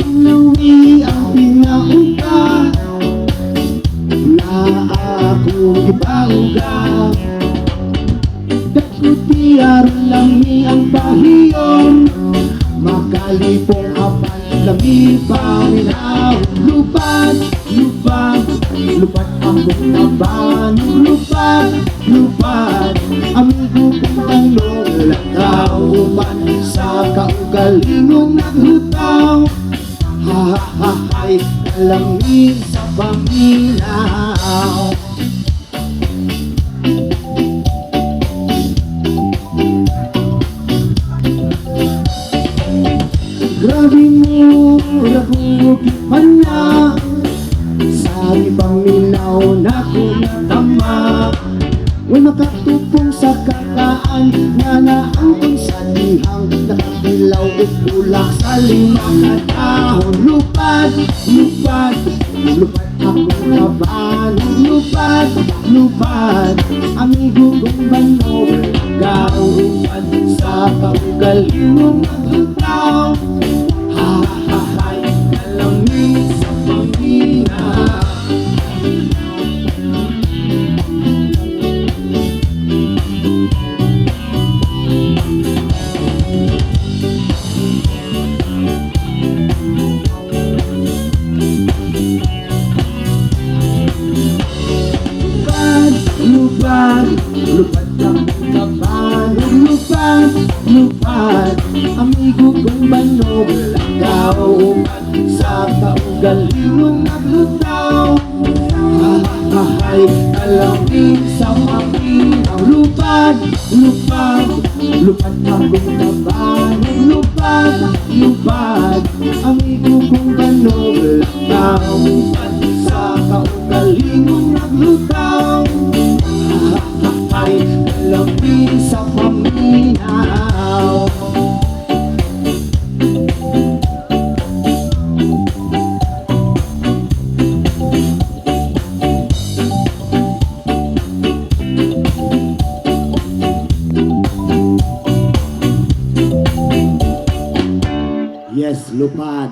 Inuwi ang pinauga na akong ibauga. Dakuti aron lami ang bahiyon, makalipong apan lami paminaw. Lupad, lupad, lupad ang buktaban. Lupad, lupad, amigo kong tanong lakaw. Upan sa kaugalingong naghutaw. Hahahay, kalangin sa paminaw. Grabe mo, rahugit man na sa paminaw na kumatama. May makatupong sa kakaan nga naangkon sa dihang nakabilaw at bulak sa limang katahon. Lupad, lupad, lupad akong kaban. Lupad, lupad, amigo kong banog. Kaupan sa kaugalingong naghutaw. Hahahay, kalangin sa paminaw. Lupad, lupad ang kaban. Lupad, lupad, amigo kong banog. Kaupan sa kaugalingong naghutaw. Hahahay, kalangin sa paminaw. Lupad, lupad, lupad akong kaban. Lupad, lupad, amigo kong banog. Kaupan sa kaugalingong naghutaw. Hahahay, kalangin sa paminaw. Yes, lupad.